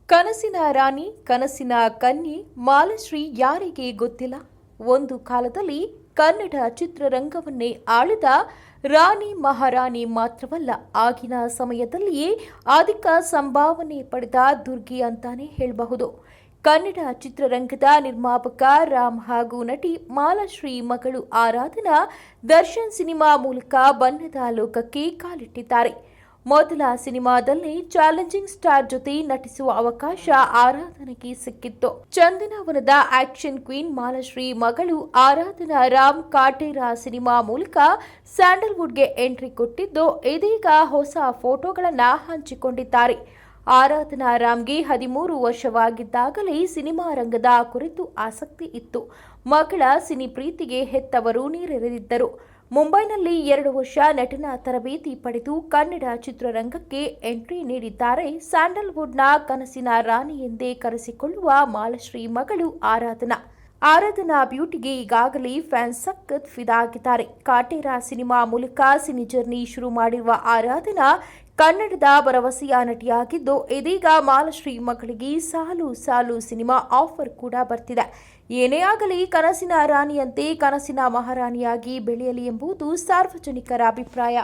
ಕನಸಿನ ರಾಣಿ, ಕನಸಿನ ಕನ್ಯೆ ಮಾಲಾಶ್ರೀ ಯಾರಿಗೆ ಗೊತ್ತಿಲ್ಲ? ಒಂದು ಕಾಲದಲ್ಲಿ ಕನ್ನಡ ಚಿತ್ರರಂಗವನ್ನೇ ಆಳಿದ ರಾಣಿ ಮಹಾರಾಣಿ ಮಾತ್ರವಲ್ಲ, ಆಗಿನ ಸಮಯದಲ್ಲಿಯೇ ಅಧಿಕ ಸಂಭಾವನೆ ಪಡೆದ ದುರ್ಗಿ ಅಂತಾನೆ ಹೇಳಬಹುದು. ಕನ್ನಡ ಚಿತ್ರರಂಗದ ನಿರ್ಮಾಪಕ ರಾಮ್ ಹಾಗೂ ನಟಿ ಮಾಲಾಶ್ರೀ ಮಗಳು ಆರಾಧನಾ ದರ್ಶನ್ ಸಿನಿಮಾ ಮೂಲಕ ಬಣ್ಣದ ಲೋಕಕ್ಕೆ ಕಾಲಿಟ್ಟಿದ್ದಾರೆ. ಮೊದಲ ಸಿನಿಮಾದಲ್ಲಿ ಚಾಲೆಂಜಿಂಗ್ ಸ್ಟಾರ್ ಜೊತೆ ನಟಿಸುವ ಅವಕಾಶ ಆರಾಧನೆಗೆ ಸಿಕ್ಕಿತ್ತು. ಚಂದನವನದ ಆಕ್ಷನ್ ಕ್ವೀನ್ ಮಾಲಾಶ್ರೀ ಮಗಳು ಆರಾಧನಾ ರಾಮ್ ಕಾಟೇರ ಸಿನಿಮಾ ಮೂಲಕ ಸ್ಯಾಂಡಲ್ವುಡ್ಗೆ ಎಂಟ್ರಿ ಕೊಟ್ಟಿದ್ದು, ಇದೀಗ ಹೊಸ ಫೋಟೋಗಳನ್ನು ಹಂಚಿಕೊಂಡಿದ್ದಾರೆ. ಆರಾಧನಾ ರಾಮ್ಗೆ 13 ವರ್ಷವಾಗಿದ್ದಾಗಲೇ ಸಿನಿಮಾ ರಂಗದ ಕುರಿತು ಆಸಕ್ತಿ ಇತ್ತು. ಮಗಳ ಸಿನಿ ಪ್ರೀತಿಗೆ ಹೆತ್ತವರು ನೀರೆರೆದಿದ್ದರು. ಮುಂಬೈನಲ್ಲಿ 2 ವರ್ಷ ನಟನಾ ತರಬೇತಿ ಪಡೆದು ಕನ್ನಡ ಚಿತ್ರರಂಗಕ್ಕೆ ಎಂಟ್ರಿ ನೀಡಿದ್ದಾರೆ. ಸ್ಯಾಂಡಲ್ವುಡ್ನ ಕನಸಿನ ರಾಣಿ ಎಂದೇ ಕರೆಸಿಕೊಳ್ಳುವ ಮಾಲಾಶ್ರೀ ಮಗಳು ಆರಾಧನಾ. ಆರಾಧನಾ ಬ್ಯೂಟಿಗೆ ಈಗಾಗಲೇ ಫ್ಯಾನ್ಸ್ ಸಖತ್ ಫಿದಾ ಆಗಿದ್ದಾರೆ. ಕಾಟೇರ ಸಿನಿಮಾ ಮೂಲಕ ಸಿನಿ ಜರ್ನಿ ಶುರು ಮಾಡಿರುವ ಆರಾಧನಾ ಕನ್ನಡದ ಭರವಸೆಯ ನಟಿಯಾಗಿದ್ದು, ಇದೀಗ ಮಾಲಾಶ್ರೀ ಮಗಳಿಗೆ ಸಾಲು ಸಾಲು ಸಿನಿಮಾ ಆಫರ್ ಕೂಡ ಬರ್ತಿದೆ. ಏನೇ ಆಗಲಿ ಕನಸಿನ ರಾಣಿಯಂತೆ ಕನಸಿನ ಮಹಾರಾಣಿಯಾಗಿ ಬೆಳೆಯಲಿ ಎಂಬುದು ಸಾರ್ವಜನಿಕರ ಅಭಿಪ್ರಾಯ.